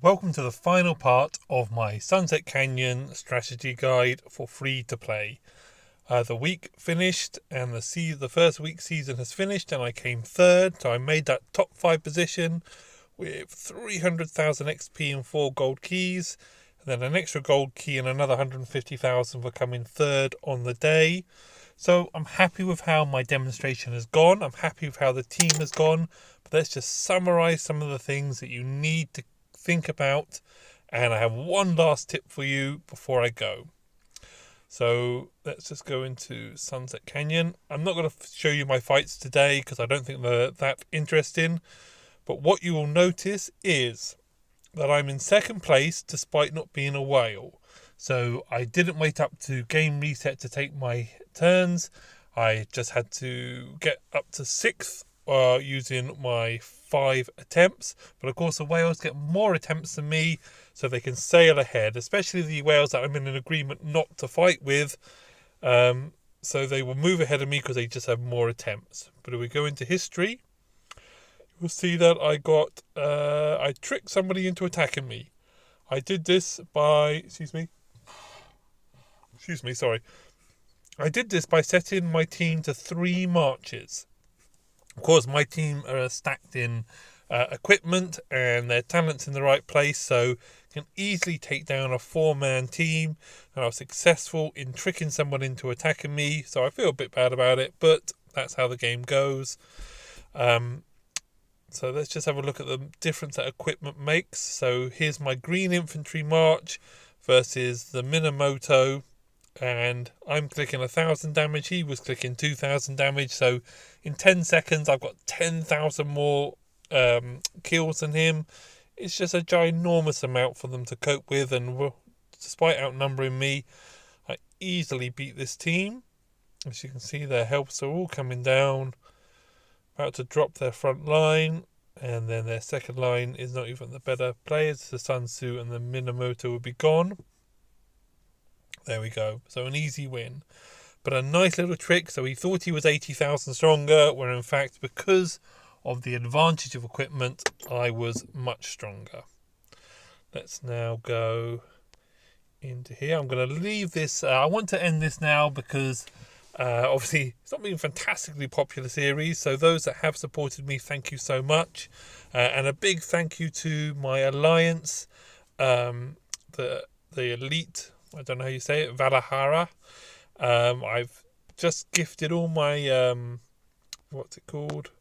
Welcome to the final part of my Sunset Canyon strategy guide for free to play. The week finished and the first week season has finished, and I came third, so I made that top 5 position with 300,000 XP and 4 gold keys, and then an extra gold key and another 150,000 for coming third on the day. So I'm happy with how my demonstration has gone. I'm happy with how the team has gone. But let's just summarize some of the things that you need to think about. And I have one last tip for you before I go. So let's just go into Sunset Canyon. I'm not going to show you my fights today because I don't think they're that interesting. But what you will notice is that I'm in second place despite not being a whale. So I didn't wait up to game reset to take my turns. I just had to get up to 6th using my 5 attempts. But of course the whales get more attempts than me, so they can sail ahead, especially the whales that I'm in an agreement not to fight with. So they will move ahead of me because they just have more attempts. But if we go into history, you'll see that I tricked somebody into attacking me. I did this by, sorry. I did this by setting my team to 3 marches. Of course, my team are stacked in equipment and their talent's in the right place, so can easily take down a 4-man team. And I was successful in tricking someone into attacking me, so I feel a bit bad about it, but that's how the game goes. So let's just have a look at the difference that equipment makes. So here's my green infantry march versus the Minamoto, and I'm clicking 1,000 damage. He was clicking 2,000 damage. So in 10 seconds, I've got 10,000 more kills than him. It's just a ginormous amount for them to cope with, and despite outnumbering me, I easily beat this team. As you can see, their healths are all coming down. About to drop their front line, and then their second line is not even the better players. The Sun Tzu and the Minamoto will be gone. There we go. So an easy win. But a nice little trick. So he thought he was 80,000 stronger, where in fact, because of the advantage of equipment, I was much stronger. Let's now go into here. I'm going to leave this. I want to end this now because obviously, it's not been a fantastically popular series, so those that have supported me, thank you so much. And a big thank you to my alliance, the elite, I don't know how you say it, Valahara. I've just gifted all my, what's it called?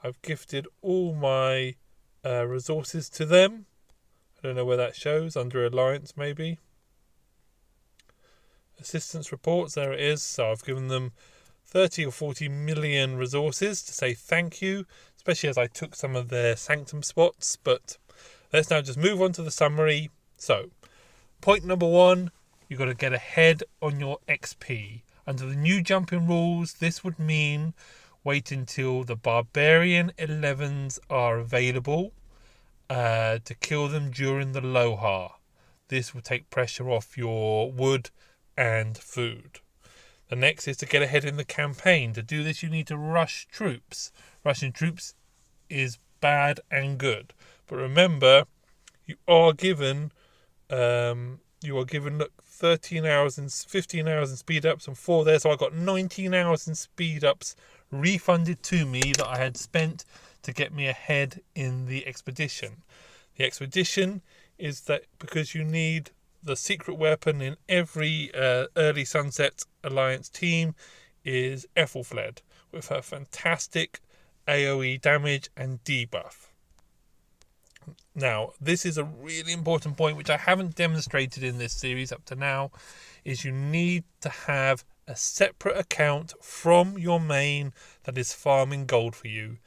I've gifted all my resources to them. I don't know where that shows, under alliance maybe. Assistance reports, there it is. So I've given them 30 or 40 million resources to say thank you, especially as I took some of their sanctum spots. But let's now just move on to the summary. So point number 1, you've got to get ahead on your XP. Under the new jumping rules, this would mean wait until the barbarian 11s are available to kill them during the Lohar. This will take pressure off your wood and food. The next is to get ahead in the campaign. To do this, you need to rush troops. Rushing troops is bad and good, but remember, you are given 13 hours and 15 hours in speed ups and 4 there. So I got 19 hours in speed ups refunded to me that I had spent to get me ahead in the expedition. The expedition is that because you need the secret weapon in every early Sunset Alliance team is Ethelfled, with her fantastic AoE damage and debuff. Now, this is a really important point which I haven't demonstrated in this series up to now, is you need to have a separate account from your main that is farming gold for you.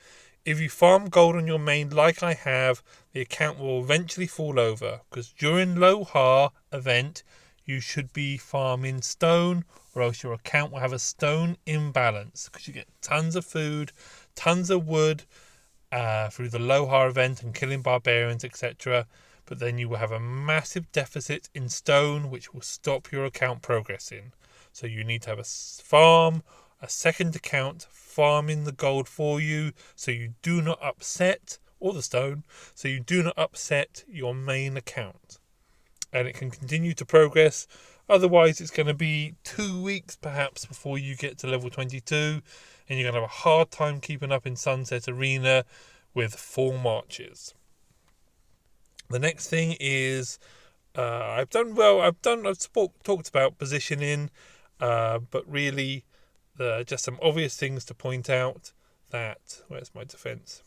If you farm gold on your main like I have, the account will eventually fall over, because during Lohar event you should be farming stone, or else your account will have a stone imbalance, because you get tons of food, tons of wood through the Lohar event and killing barbarians, etc. But then you will have a massive deficit in stone, which will stop your account progressing. So you need to have a second account farming the gold for you, so you do not upset or the stone, so you do not upset your main account. And it can continue to progress. Otherwise, it's going to be 2 weeks perhaps before you get to level 22, and you're going to have a hard time keeping up in Sunset Arena with 4 marches. The next thing is I've talked about positioning, but really just some obvious things to point out. That where's my defense?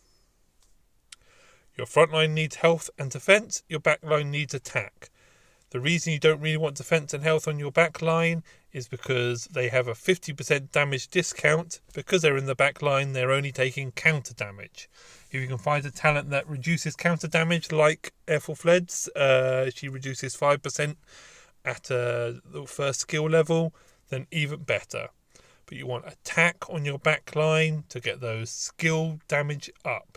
Your front line needs health and defense. Your back line needs attack. The reason you don't really want defense and health on your back line is because they have a 50% damage discount. Because they're in the back line, they're only taking counter damage. If you can find a talent that reduces counter damage, like Airful Fleds, she reduces 5% at the first skill level, then even better. But you want attack on your back line to get those skill damage up.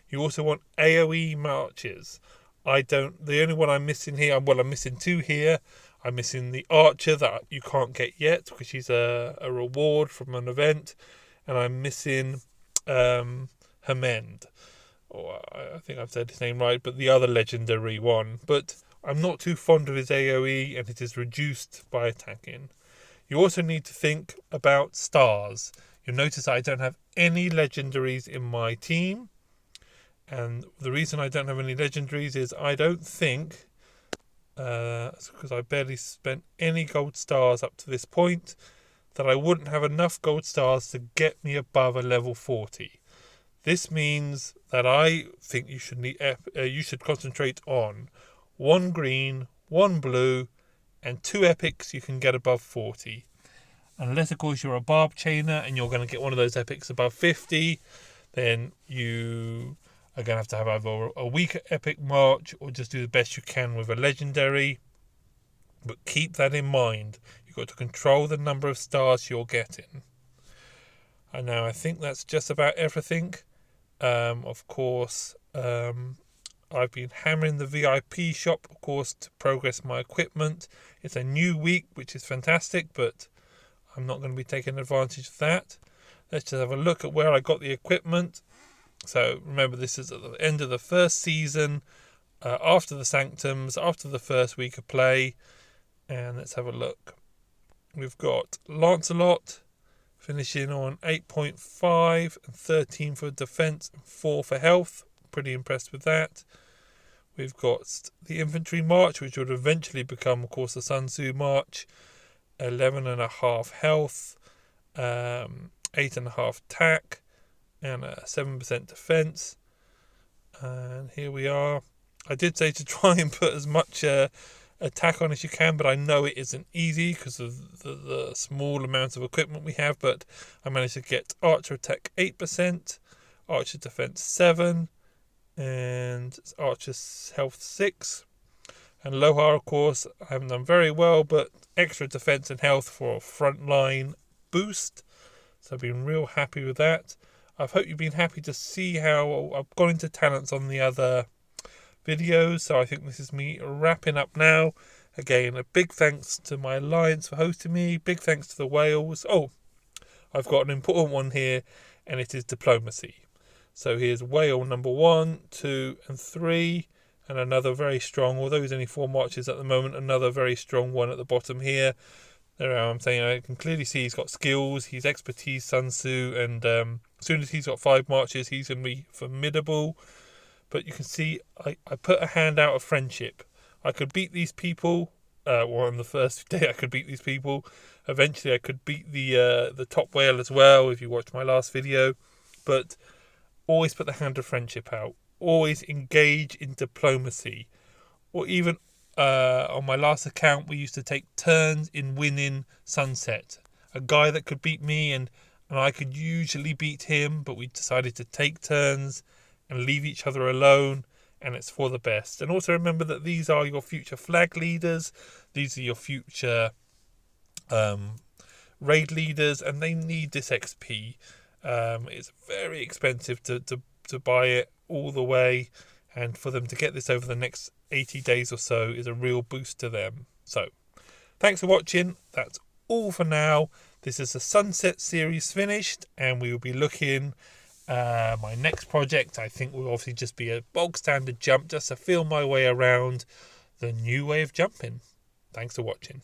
You also want AoE marches. The only one I'm missing here, I'm missing 2 here. I'm missing the Archer that you can't get yet because she's a reward from an event. And I'm missing Hamend. I think I've said his name right, but the other legendary one. But I'm not too fond of his AoE, and it is reduced by attacking. You also need to think about stars. You'll notice I don't have any legendaries in my team. And the reason I don't have any legendaries is I don't think, because I barely spent any gold stars up to this point, that I wouldn't have enough gold stars to get me above a level 40. This means that I think you should concentrate on 1 green, 1 blue, and 2 epics you can get above 40. Unless, of course, you're a barb chainer and you're going to get one of those epics above 50, then you are going to have either a weak epic march or just do the best you can with a legendary. But keep that in mind. You've got to control the number of stars you're getting. And now I think that's just about everything. Of course, I've been hammering the VIP shop, of course, to progress my equipment. It's a new week, which is fantastic, but I'm not going to be taking advantage of that. Let's just have a look at where I got the equipment. So remember, this is at the end of the first season, after the Sanctums, after the first week of play. And let's have a look. We've got Lancelot finishing on 8.5 and 13 for defense and 4 for health. Pretty impressed with that. We've got the Infantry March, which would eventually become, of course, the Sun Tzu March. 11.5 health, 8.5 attack, and 7% defense. And here we are. I did say to try and put as much attack on as you can, but I know it isn't easy because of the small amount of equipment we have. But I managed to get Archer attack 8%, Archer defense 7, and Archer health 6. And Lohar, of course, I haven't done very well, but extra defense and health for a frontline boost. So I've been real happy with that. I hope you've been happy to see how I've gone into talents on the other videos. So I think this is me wrapping up now. Again, a big thanks to my alliance for hosting me. Big thanks to the whales. Oh, I've got an important one here, and it is diplomacy. So here's whale number 1, 2, and 3. And another very strong, although he's only 4 marches at the moment, another very strong one at the bottom here. There I'm saying I can clearly see he's got skills, he's expertise, Sun Tzu, and as soon as he's got 5 marches, he's going to be formidable. But you can see I put a hand out of friendship. I could beat these people. On the first day I could beat these people. Eventually I could beat the top whale as well, if you watched my last video. But always put the hand of friendship out. Always engage in diplomacy. Or even on my last account, we used to take turns in winning Sunset. A guy that could beat me and I could usually beat him, but we decided to take turns and leave each other alone, and it's for the best. And also remember that these are your future flag leaders. These are your future raid leaders, and they need this XP. It's very expensive to buy it all the way, and for them to get this over the next 80 days or so is a real boost to them. So thanks for watching. That's all for now. This is the Sunset series finished, and we will be looking My next project, I think, will obviously just be a bog standard jump just to feel my way around the new way of jumping. Thanks for watching.